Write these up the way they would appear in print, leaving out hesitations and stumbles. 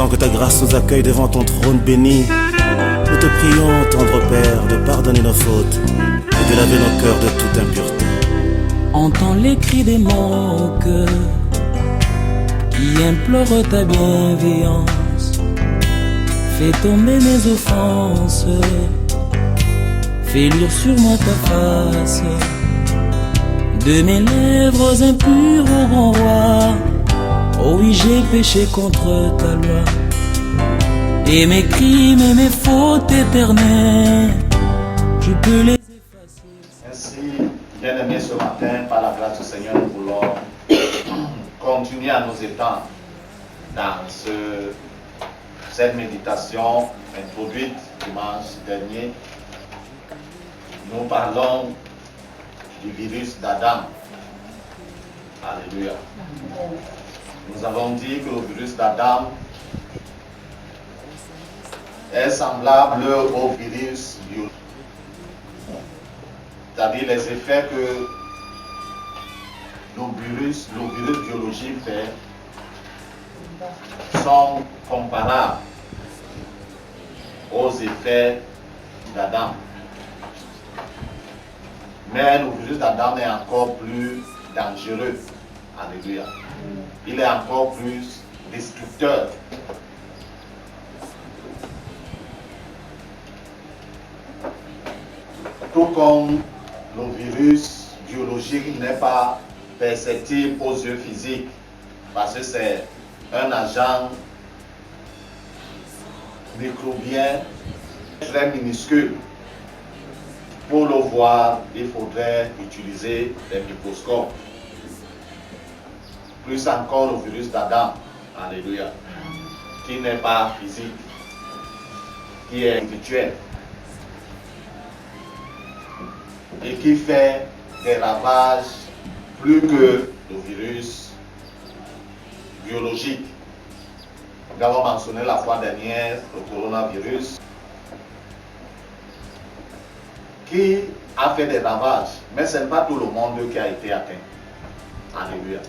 Pendant que ta grâce nous accueille devant ton trône béni, nous te prions, tendre Père, de pardonner nos fautes et de laver nos cœurs de toute impureté. Entends les cris de mon cœur qui implore ta bienveillance. Fais tomber mes offenses, fais luire sur moi ta face. De mes lèvres impures au grand roi, oh oui, j'ai péché contre ta loi. Et mes crimes et mes fautes éternelles, je peux les effacer. Ainsi, bien-aimés, ce matin, par la grâce du Seigneur, nous voulons continuer à nous étendre dans cette méditation introduite dimanche dernier. Nous parlons du virus d'Adam. Alléluia. Nous avons dit que le virus d'Adam est semblable au virus biologique. C'est-à-dire les effets que le virus biologique fait sont comparables aux effets d'Adam. Mais le virus d'Adam est encore plus dangereux. Alléluia. Il est encore plus destructeur. Tout comme le virus biologique n'est pas perceptible aux yeux physiques, parce que c'est un agent microbien très minuscule. Pour le voir, il faudrait utiliser des microscopes. Plus encore le virus d'Adam, alléluia, qui n'est pas physique, qui est spirituel et qui fait des ravages plus que le virus biologique. Nous avons mentionné la fois dernière le coronavirus qui a fait des ravages, mais ce n'est pas tout le monde qui a été atteint. Alléluia.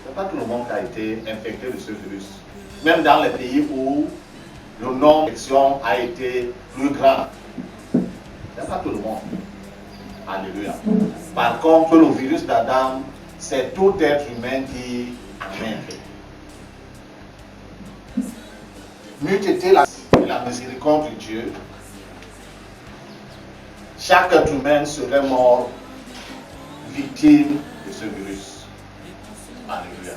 Ce n'est pas tout le monde qui a été infecté de ce virus. Même dans les pays où le nombre d'infections a été plus grand, ce n'est pas tout le monde. Alléluia. Par contre, le virus d'Adam, c'est tout être humain qui en est infecté. N'eût été la miséricorde de Dieu, chaque être humain serait mort victime de ce virus. Alléluia.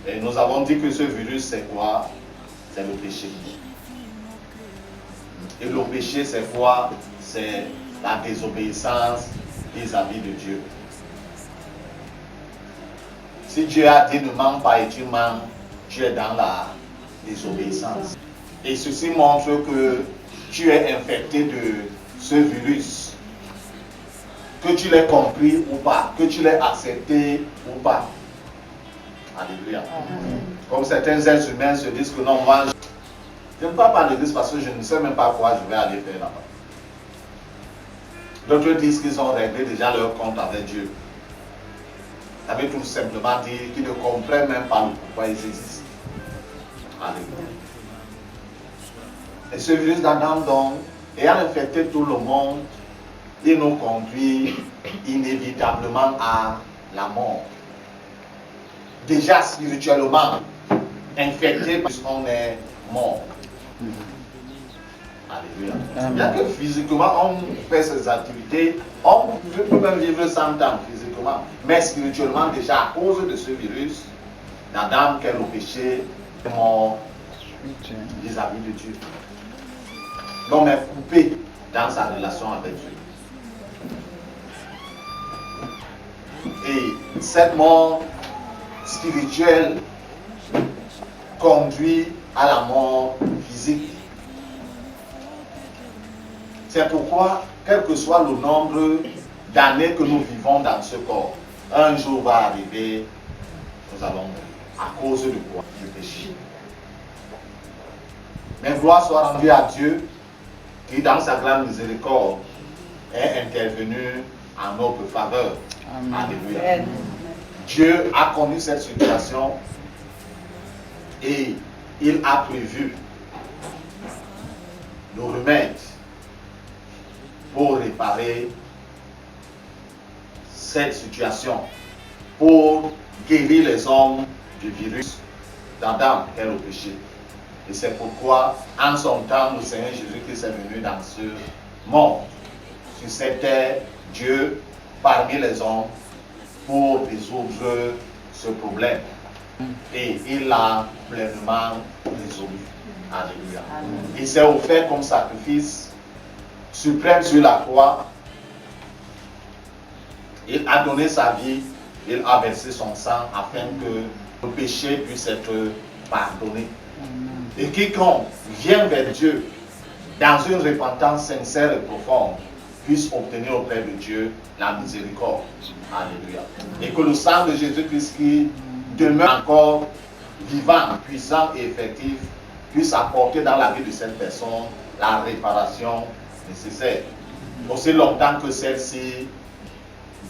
Et nous avons dit que ce virus, c'est quoi? C'est le péché. Et le péché, c'est quoi? C'est la désobéissance vis-à-vis de Dieu. Si Dieu a dit ne mens pas et tu mens, tu es dans la désobéissance. Et ceci montre que tu es infecté de ce virus. Que tu l'aies compris ou pas, que tu l'aies accepté ou pas. Alléluia. Comme certains êtres humains se disent que non, moi, je ne pars pas à l'église parce que je ne sais même pas quoi je vais aller faire là-bas. D'autres disent qu'ils ont réglé déjà leur compte avec Dieu. Ça veut tout simplement dire qu'ils ne comprennent même pas pourquoi ils existent. Alléluia. Et ce virus d'Adam, donc, ayant infecté tout le monde, il nous conduit inévitablement à la mort. Déjà spirituellement, infecté puisqu'on est mort. Alléluia. Bien que physiquement on fait ses activités, on peut même vivre 100 ans physiquement, mais spirituellement déjà à cause de ce virus, d'Adam qui est le péché, est mort vis-à-vis de Dieu. L'homme est coupé dans sa relation avec Dieu. Et cette mort spirituelle conduit à la mort physique. C'est pourquoi, quel que soit le nombre d'années que nous vivons dans ce corps, un jour va arriver, nous allons mourir. À cause de quoi? Du péché. Mais gloire soit rendue à Dieu qui, dans sa grande miséricorde, est intervenu en notre faveur. Alléluia. Dieu a connu cette situation et il a prévu le remède pour réparer cette situation, pour guérir les hommes du virus d'Adam et le péché. Et c'est pourquoi, en son temps, le Seigneur Jésus-Christ est venu dans ce monde, sur cette terre, Dieu parmi les hommes, pour résoudre ce problème. Et il l'a pleinement résolu. Alléluia. Il s'est offert comme sacrifice suprême sur la croix. Il a donné sa vie, il a versé son sang afin que le péché puisse être pardonné. Et quiconque vient vers Dieu dans une repentance sincère et profonde puisse obtenir auprès de Dieu la miséricorde. Alléluia. Et que le sang de Jésus-Christ qui demeure encore vivant, puissant et effectif puisse apporter dans la vie de cette personne la réparation nécessaire. Aussi longtemps que celle-ci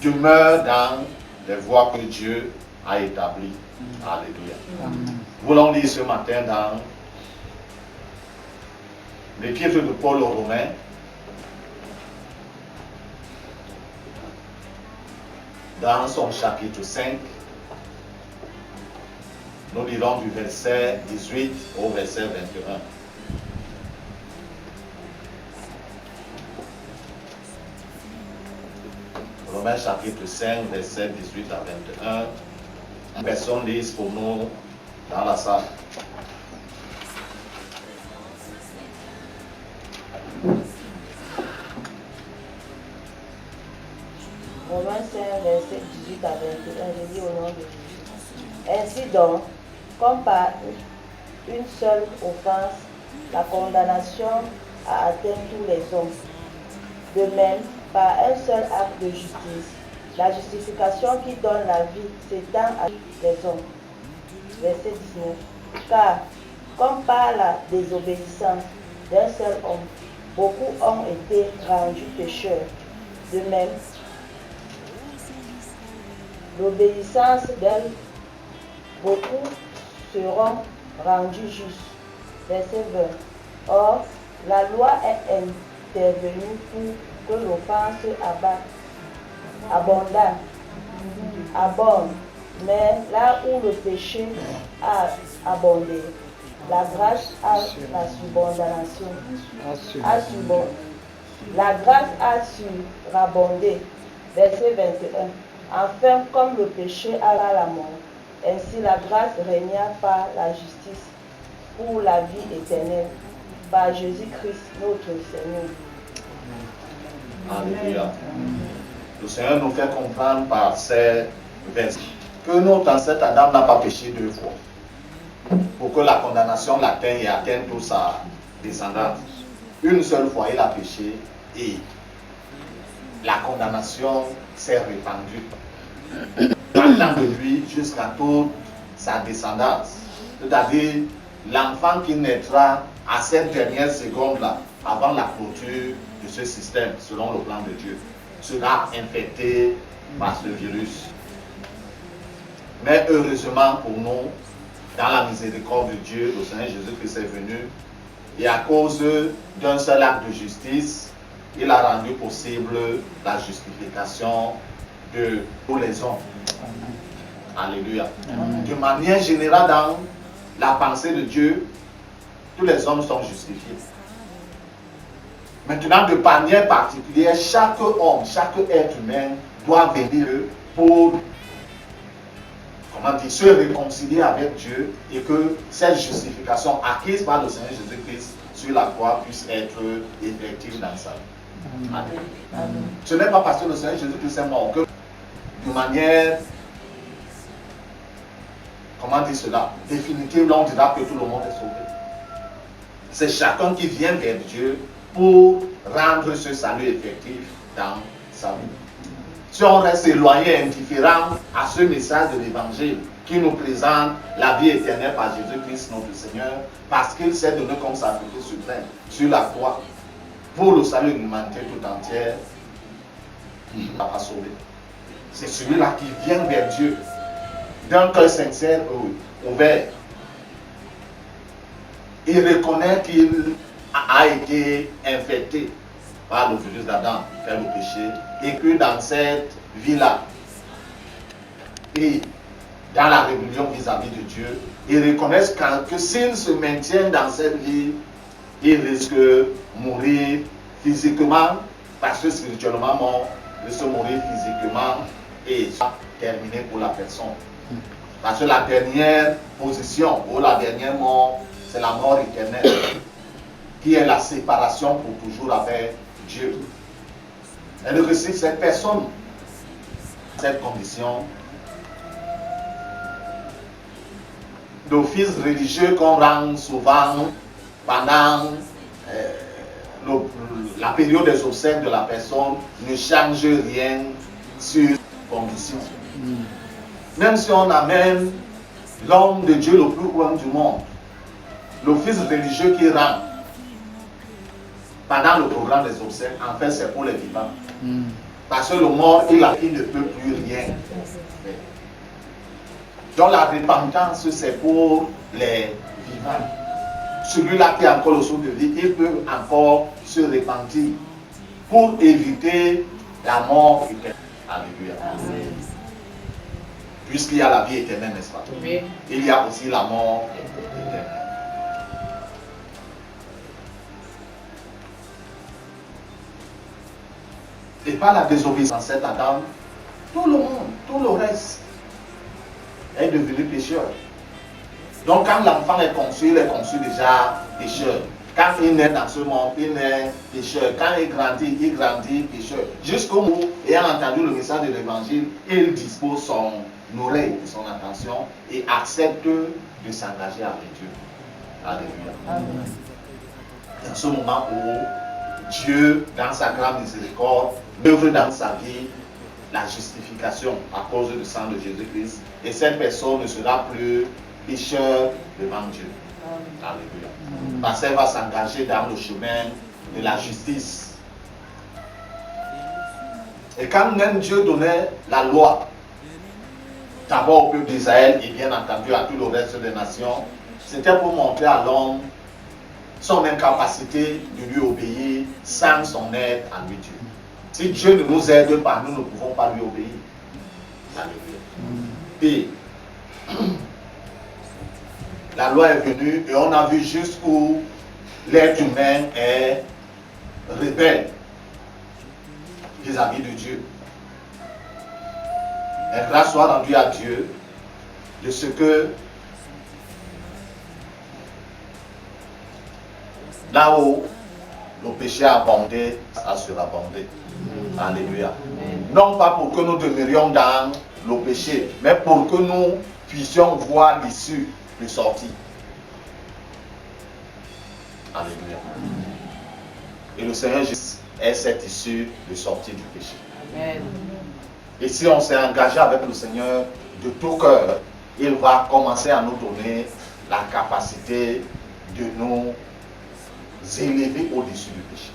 demeure dans les voies que Dieu a établies. Alléluia. Nous voulons lire ce matin dans l'épître de Paul aux Romains, dans son chapitre 5, nous lirons du verset 18 au verset 21. Romains chapitre 5, verset 18 à 21. Une personne lise pour nous dans la salle. Romains 5, verset 18 à 21, je lis au nom de Jésus. Ainsi donc, comme par une seule offense, la condamnation a atteint tous les hommes. De même, par un seul acte de justice, la justification qui donne la vie s'étend à tous les hommes. Verset 19. Car, comme par la désobéissance d'un seul homme, beaucoup ont été rendus pécheurs. De même, l'obéissance d'elle, beaucoup seront rendus justes. Verset 20. Or, la loi est intervenue pour que l'offense abonde, mais là où le péché a abondé, la grâce a la subordination. La grâce a surabondé. Verset 21. Enfin, comme le péché a la mort, ainsi la grâce régna par la justice pour la vie éternelle, par Jésus-Christ notre Seigneur. Alléluia. Le Seigneur nous fait comprendre par ces versets que notre ancêtre Adam n'a pas péché deux fois pour que la condamnation l'atteigne et atteigne toute sa descendance. Une seule fois, il a péché et la condamnation s'est répandue partant de lui jusqu'à toute sa descendance. C'est-à-dire l'enfant qui naîtra à cette dernière seconde-là, avant la clôture de ce système, selon le plan de Dieu, sera infecté par ce virus. Mais heureusement pour nous, dans la miséricorde de Dieu, le Seigneur Jésus-Christ est venu et à cause d'un seul acte de justice, il a rendu possible la justification de tous les hommes. Alléluia. De manière générale, dans la pensée de Dieu, tous les hommes sont justifiés. Maintenant, de manière particulière, chaque homme, chaque être humain doit venir pour se réconcilier avec Dieu et que cette justification acquise par le Seigneur Jésus-Christ sur la croix puisse être effective dans sa vie. Amen. Ce n'est pas parce que le Seigneur Jésus-Christ est mort que de manière, définitive, là on dira que tout le monde est sauvé. C'est chacun qui vient vers Dieu pour rendre ce salut effectif dans sa vie. Si on reste éloigné et indifférent à ce message de l'évangile qui nous présente la vie éternelle par Jésus-Christ notre Seigneur, parce qu'il s'est donné comme sacrifice suprême sur la croix pour le salut de l'humanité tout entière, il ne va pas sauver. C'est celui-là qui vient vers Dieu d'un cœur sincère et ouvert il reconnaît qu'il a été infecté par le virus d'Adam, fait le péché, et que dans cette vie-là, et dans la rébellion vis-à-vis de Dieu, ils reconnaissent que s'ils se maintiennent dans cette vie, ils risquent de mourir physiquement, parce que spirituellement mort, de se mourir physiquement et ça terminé pour la personne. Parce que la dernière position ou la dernière mort, c'est la mort éternelle, qui est la séparation pour toujours avec Dieu. Et donc si cette personne, cette condition, l'office religieux qu'on rend souvent pendant la période des obsèques de la personne ne change rien sur la condition. Même si on amène l'homme de Dieu le plus loin du monde, l'office religieux qu'il rend pendant le programme des obsèques, en fait c'est pour les vivants. Parce que le mort, il ne peut plus rien. Donc la repentance, c'est pour les vivants. Celui-là qui a encore le souffle de vie, il peut encore se repentir pour éviter la mort éternelle. Alléluia. Amen. Puisqu'il y a la vie éternelle, n'est-ce pas? Oui. Il y a aussi la mort éternelle. Et par la désobéissance à cet Adam, tout le monde, tout le reste est devenu pécheur. Donc quand l'enfant est conçu, il est conçu déjà pécheur. Quand il naît dans ce monde, il naît pécheur. Quand il grandit pécheur. Jusqu'au moment où, ayant entendu le message de l'évangile, il dispose son oreille et son attention et accepte de s'engager avec Dieu. Alléluia. Amen. Dans ce moment où Dieu, dans sa grande miséricorde, œuvre dans sa vie la justification à cause du sang de Jésus-Christ, et cette personne ne sera plus pécheur devant Dieu. Alléluia. Parce qu'elle va s'engager dans le chemin de la justice. Et quand même Dieu donnait la loi, d'abord au peuple d'Israël et bien entendu à tout le reste des nations, c'était pour montrer à l'homme son incapacité de lui obéir sans son aide à lui Dieu. Si Dieu ne nous aide pas, nous ne pouvons pas lui obéir. Alléluia. Et la loi est venue et on a vu jusqu'où l'être humain est rebelle vis-à-vis de Dieu. Et grâce soit rendue à Dieu de ce que là où le péché a abondé, ça sera abondé. Alléluia. Non pas pour que nous demeurions dans le péché, mais pour que nous puissions voir l'issue de sortie. Alléluia. Et le Seigneur Jésus est cette issue de sortie du péché. Amen. Et si on s'est engagé avec le Seigneur de tout cœur, il va commencer à nous donner la capacité de nous élever au-dessus du péché,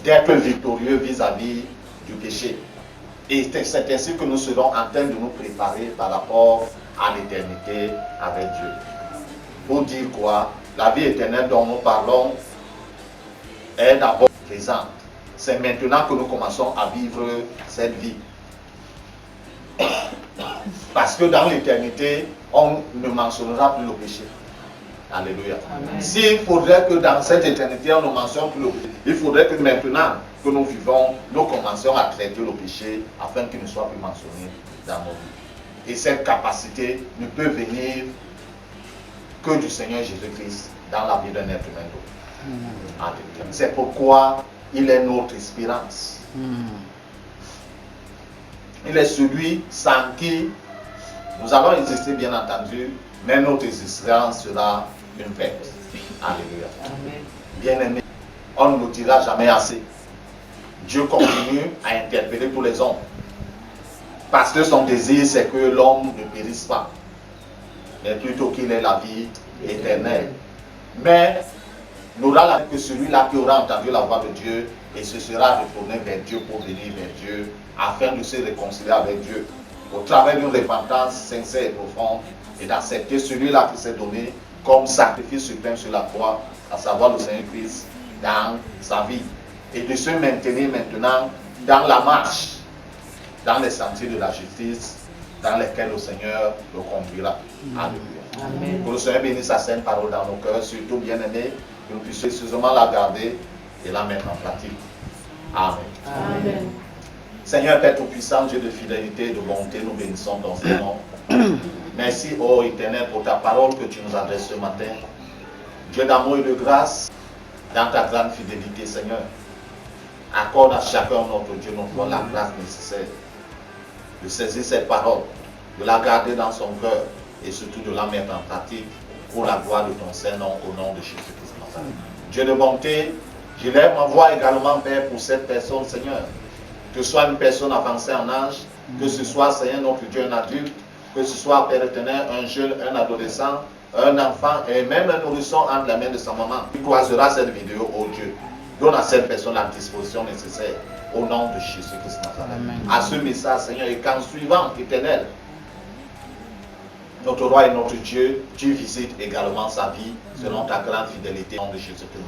d'être victorieux vis-à-vis du péché. Et c'est ainsi que nous serons en train de nous préparer par rapport à l'éternité avec Dieu. Pour dire quoi? La vie éternelle dont nous parlons est d'abord présente. C'est maintenant que nous commençons à vivre cette vie. Parce que dans l'éternité, on ne mentionnera plus le péché. Alléluia. S'il faudrait que dans cette éternité, on ne mentionne plus le péché, il faudrait que maintenant que nous vivons, nous commencions à traiter le péché afin qu'il ne soit plus mentionné dans nos vies. Et cette capacité ne peut venir que du Seigneur Jésus-Christ dans la vie d'un être humain. C'est pourquoi il est notre espérance. Il est celui sans qui nous allons exister, bien entendu, mais notre existence sera une fête. Alléluia. Bien aimé, on ne nous dira jamais assez. Dieu continue à interpeller tous les hommes. Parce que son désir, c'est que l'homme ne périsse pas, mais plutôt qu'il ait la vie éternelle. Mais n'aura la vie que celui-là qui aura entendu la voix de Dieu et se sera retourné vers Dieu pour venir vers Dieu afin de se réconcilier avec Dieu au travers d'une repentance sincère et profonde et d'accepter celui-là qui s'est donné comme sacrifice suprême sur la croix, à savoir le Seigneur Christ, dans sa vie. Et de se maintenir maintenant dans la marche, dans les sentiers de la justice, dans lesquels le Seigneur le conduira. Alléluia. Amen. Que le Seigneur bénisse sa sainte parole dans nos cœurs, surtout bien-aimés, que nous puissions suffisamment la garder et la mettre en pratique. Amen. Amen. Seigneur Père Tout-Puissant, Dieu de fidélité et de bonté, nous bénissons ton nom. Merci, ô Éternel, pour ta parole que tu nous adresses ce matin. Dieu d'amour et de grâce, dans ta grande fidélité, Seigneur, accorde à chacun, notre Dieu, notre la grâce nécessaire de saisir cette parole, de la garder dans son cœur et surtout de la mettre en pratique pour la gloire de ton Saint-Nom, au nom de Jésus-Christ. Dieu de bonté, je lève ma voix également, Père, pour cette personne, Seigneur. Que ce soit une personne avancée en âge, que ce soit, Seigneur, notre Dieu, un adulte, que ce soit, Père éternel, un jeune, un adolescent, un enfant et même un nourrisson entre les mains de sa maman. Tu croiseras cette vidéo, ô Dieu. Donne à cette personne la disposition nécessaire au nom de Jésus-Christ. À ce message, Seigneur, et qu'en suivant, éternel, notre roi et notre Dieu, tu visites également sa vie selon ta grande fidélité au nom de Jésus-Christ.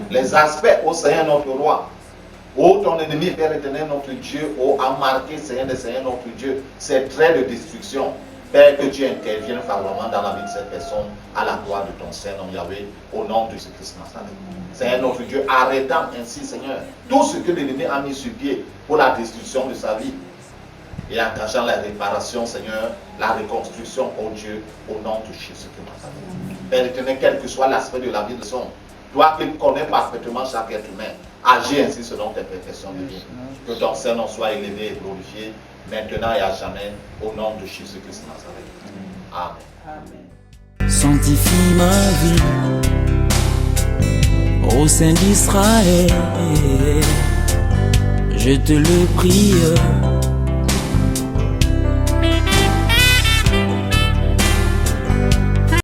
Les aspects, ô Seigneur, notre roi, ô ton ennemi, Père éternel, notre Dieu, ô a marqué, Seigneur, notre Dieu, ces traits de destruction. Père, que tu interviennes favorablement dans la vie de cette personne, à la gloire de ton Saint-Nom, Yahweh, au nom de Jésus-Christ Nazareth. Seigneur, notre Dieu, arrêtant ainsi, Seigneur, tout ce que l'ennemi a mis sur pied pour la destruction de sa vie, et engageant la réparation, Seigneur, la reconstruction, ô Dieu, au nom de Jésus-Christ Nazareth. Père éternel, quel que soit l'aspect de la vie de son, toi qui connais parfaitement chaque être humain, agis ainsi selon tes perfections divines. Que ton Saint-Nom soit élevé et glorifié, maintenant et à jamais, au nom de Jésus-Christ Nazareth. Amen. Sanctifie ma vie au sein d'Israël, je te le prie.